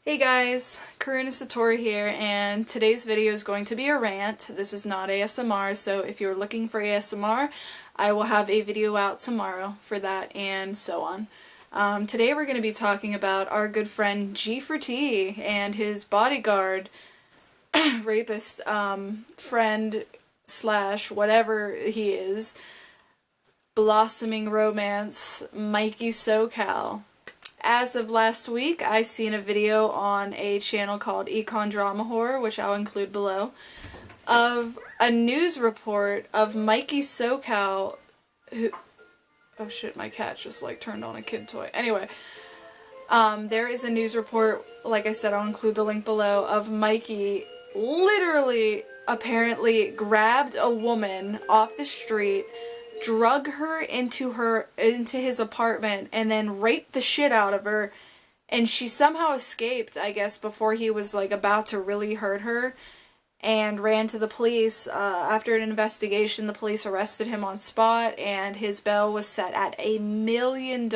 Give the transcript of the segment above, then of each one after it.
Hey guys, Karuna Satori here, and today's video is going to be a rant. This is not ASMR, so if you're looking for ASMR, I will have a video out tomorrow for that, and so on. Today we're going to be talking about our good friend G4T and his bodyguard, rapist, friend slash whatever he is, blossoming romance, Mikey SoCal. As of last week, I seen a video on a channel called Econ Drama Horror, which I'll include below, of a news report of Mikey SoCal, who... Oh shit, my cat just like turned on a kid toy. Anyway, there is a news report, like I said, I'll include the link below, of Mikey literally, apparently, grabbed a woman off the street, drug her into his apartment, and then raped the shit out of her, and she somehow escaped, I guess, before he was like about to really hurt her, and ran to the police. After an investigation, the police arrested him on spot, and his bail was set at $1 million.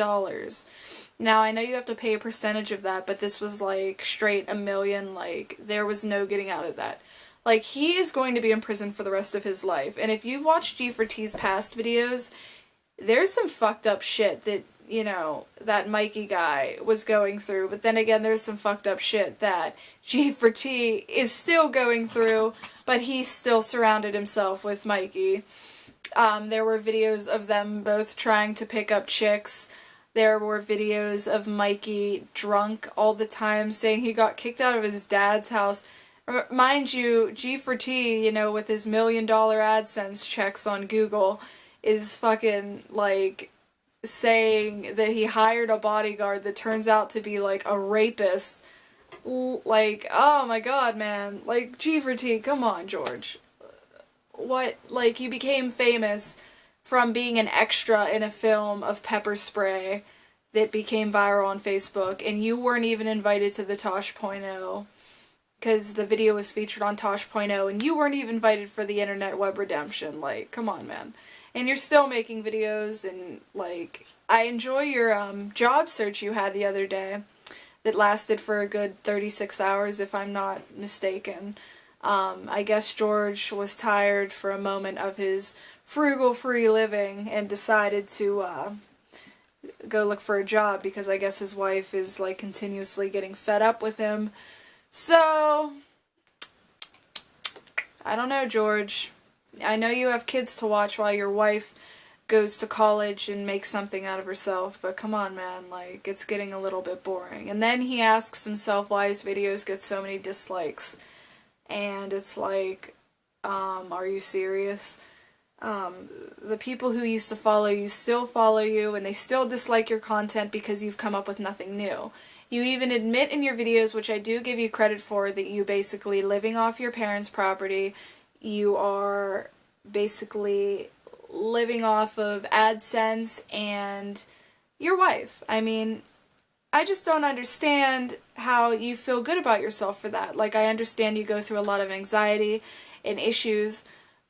Now, I know you have to pay a percentage of that, but this was like straight $1 million, like there was no getting out of that. Like, he is going to be in prison for the rest of his life. And if you've watched G4T's past videos, there's some fucked up shit that, you know, that Mikey guy was going through. But then again, there's some fucked up shit that G4T is still going through, but he still surrounded himself with Mikey. There were videos of them both trying to pick up chicks. There were videos of Mikey drunk all the time, saying he got kicked out of his dad's house. Mind you, G4T, you know, with his $1 million AdSense checks on Google, is fucking, like, saying that he hired a bodyguard that turns out to be, like, a rapist. Like, oh my god, man. Like, G4T, come on, George. What? Like, you became famous from being an extra in a film of pepper spray that became viral on Facebook, and you weren't even invited to the Tosh.0. Because the video was featured on Tosh.0, and you weren't even invited for the internet web redemption. Like, come on, man. And you're still making videos, and, like, I enjoy your, job search you had the other day that lasted for a good 36 hours, if I'm not mistaken. I guess George was tired for a moment of his frugal free living and decided to, go look for a job, because I guess his wife is, like, continuously getting fed up with him. So, I don't know, George. I know you have kids to watch while your wife goes to college and makes something out of herself, but come on, man, like, it's getting a little bit boring. And then he asks himself why his videos get so many dislikes. And it's like, are you serious? The people who used to follow you still follow you, and they still dislike your content because you've come up with nothing new. You even admit in your videos, which I do give you credit for, that you basically living off your parents' property. You are basically living off of AdSense and your wife. I mean, I just don't understand how you feel good about yourself for that. Like, I understand you go through a lot of anxiety and issues,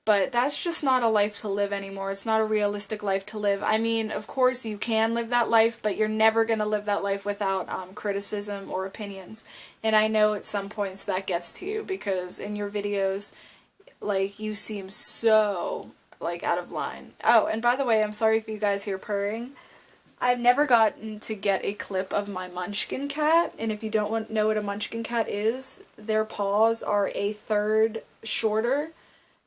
but that's just not a life to live anymore. It's not a realistic life to live. I mean, of course you can live that life, but you're never going to live that life without criticism or opinions. And I know at some points that gets to you, because in your videos, like, you seem so, like, out of line. Oh, and by the way, I'm sorry if you guys hear purring. I've never gotten to get a clip of my Munchkin cat, and if you don't know what a Munchkin cat is, their paws are a third shorter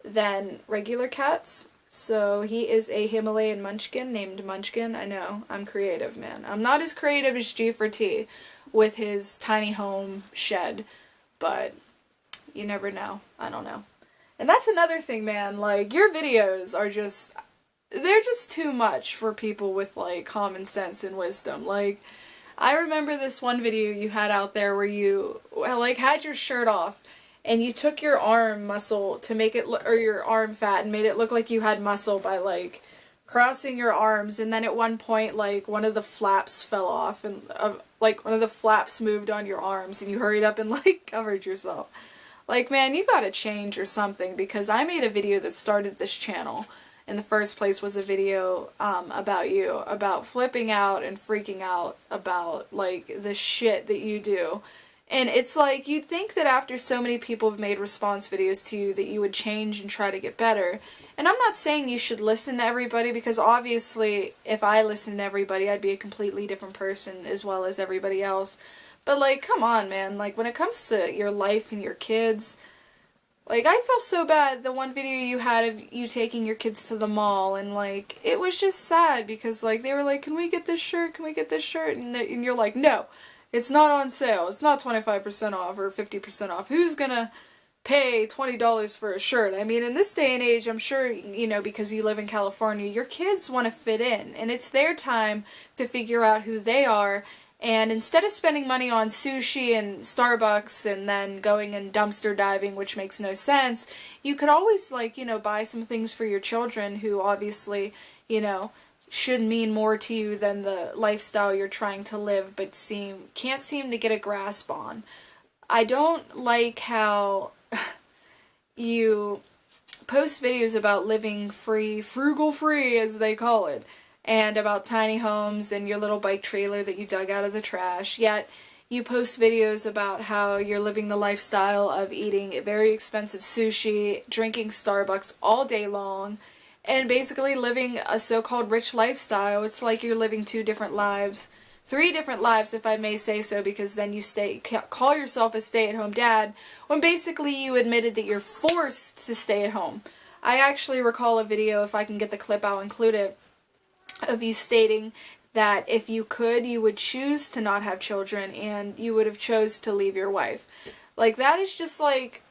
than regular cats. So he is a Himalayan Munchkin named Munchkin. I know, I'm creative, man. I'm not as creative as G4T with his tiny home shed, but you never know. I don't know. And that's another thing, man. Like, your videos are just, they're just too much for people with, like, common sense and wisdom. Like, I remember this one video you had out there where you, like, had your shirt off, and you took your arm muscle to make it, or your arm fat, and made it look like you had muscle by, like, crossing your arms, and then at one point, like, one of the flaps fell off, and, like, one of the flaps moved on your arms, and you hurried up and, like, covered yourself. Like, man, you gotta change or something, because I made a video that started this channel. In the first place was a video, about you, about flipping out and freaking out about, like, the shit that you do. And it's like, you'd think that after so many people have made response videos to you that you would change and try to get better. And I'm not saying you should listen to everybody, because obviously if I listened to everybody, I'd be a completely different person as well as everybody else. But like, come on, man. Like, when it comes to your life and your kids, like, I feel so bad, the one video you had of you taking your kids to the mall, and like, it was just sad because like, they were like, can we get this shirt? Can we get this shirt? And you're like, no. It's not on sale. It's not 25% off or 50% off. Who's gonna pay $20 for a shirt? I mean, in this day and age, I'm sure, you know, because you live in California, your kids want to fit in. And it's their time to figure out who they are. And instead of spending money on sushi and Starbucks and then going and dumpster diving, which makes no sense, you could always, like, you know, buy some things for your children who obviously, you know, should mean more to you than the lifestyle you're trying to live but can't seem to get a grasp on. I don't like how you post videos about living free, frugal free as they call it, and about tiny homes and your little bike trailer that you dug out of the trash, yet you post videos about how you're living the lifestyle of eating very expensive sushi, drinking Starbucks all day long, and basically living a so-called rich lifestyle. It's like you're living two different lives. 3 different lives, if I may say so, because then you call yourself a stay-at-home dad, when basically you admitted that you're forced to stay at home. I actually recall a video, if I can get the clip, I'll include it, of you stating that if you could, you would choose to not have children, and you would have chose to leave your wife. Like, that is just like,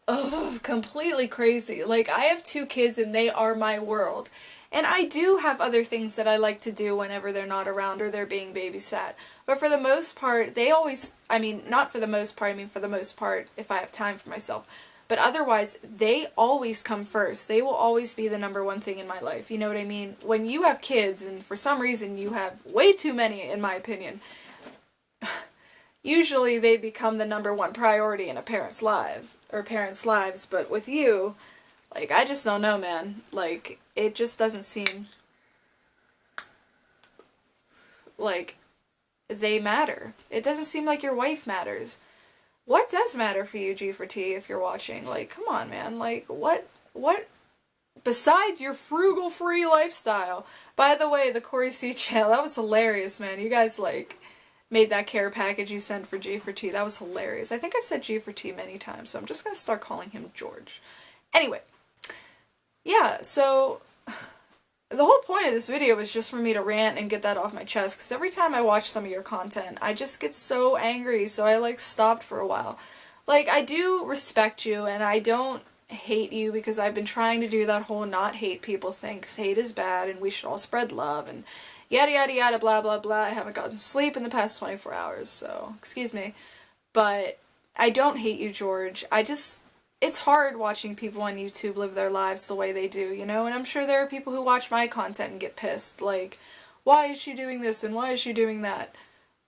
ugh, completely crazy. Like, I have 2 kids and they are my world. And I do have other things that I like to do whenever they're not around or they're being babysat. But for the most part, they always, I mean, not for the most part, I mean for the most part, if I have time for myself. But otherwise, they always come first. They will always be the #1 thing in my life. You know what I mean? When you have kids, and for some reason you have way too many, in my opinion, usually they become the #1 priority in a parent's lives, but with you, like, I just don't know, man. Like, it just doesn't seem like they matter. It doesn't seem like your wife matters. What does matter for you, G4T, if you're watching? Like, come on, man. Like, what, besides your frugal free lifestyle? By the way, the Corey C channel, that was hilarious, man. You guys, like, made that care package you sent for G4T. That was hilarious. I think I've said G4T many times, so I'm just gonna start calling him George. Anyway, yeah, so the whole point of this video was just for me to rant and get that off my chest, because every time I watch some of your content, I just get so angry, so I, like, stopped for a while. Like, I do respect you, and I don't hate you, because I've been trying to do that whole not hate people thing, because hate is bad, and we should all spread love, and yada yada yada, blah blah blah. I haven't gotten sleep in the past 24 hours, so, excuse me. But I don't hate you, George. It's hard watching people on YouTube live their lives the way they do, you know? And I'm sure there are people who watch my content and get pissed. Like, why is she doing this and why is she doing that?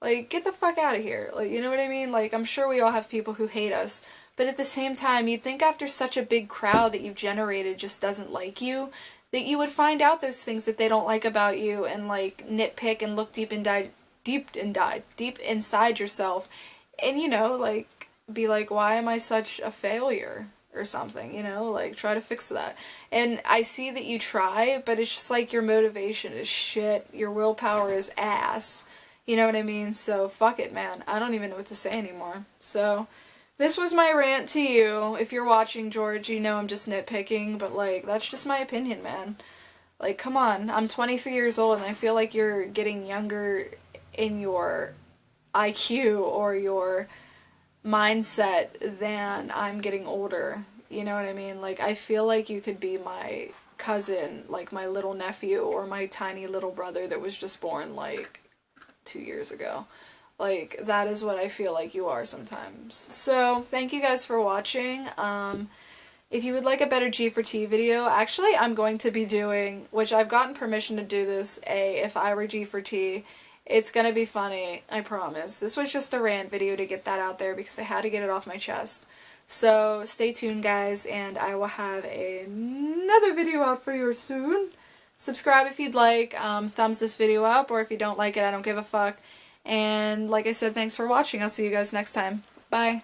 Like, get the fuck out of here. Like, you know what I mean? Like, I'm sure we all have people who hate us. But at the same time, you'd think after such a big crowd that you've generated just doesn't like you, that you would find out those things that they don't like about you and, like, nitpick and look deep inside yourself. And, you know, like, be like, why am I such a failure or something, you know, like, try to fix that. And I see that you try, but it's just like your motivation is shit, your willpower is ass, you know what I mean? So fuck it, man. I don't even know what to say anymore. So this was my rant to you. If you're watching, George, you know I'm just nitpicking, but, like, that's just my opinion, man. Like, come on, I'm 23 years old and I feel like you're getting younger in your IQ or your mindset than I'm getting older, you know what I mean? Like, I feel like you could be my cousin, like my little nephew, or my tiny little brother that was just born, like, 2 years ago. Like, that is what I feel like you are sometimes. So, thank you guys for watching. If you would like a better G4T video, actually, I'm going to be doing, which I've gotten permission to do this, if I were G4T. It's gonna be funny, I promise. This was just a rant video to get that out there because I had to get it off my chest. So stay tuned, guys, and I will have another video out for you soon. Subscribe if you'd like, thumbs this video up, or if you don't like it, I don't give a fuck. And like I said, thanks for watching. I'll see you guys next time. Bye.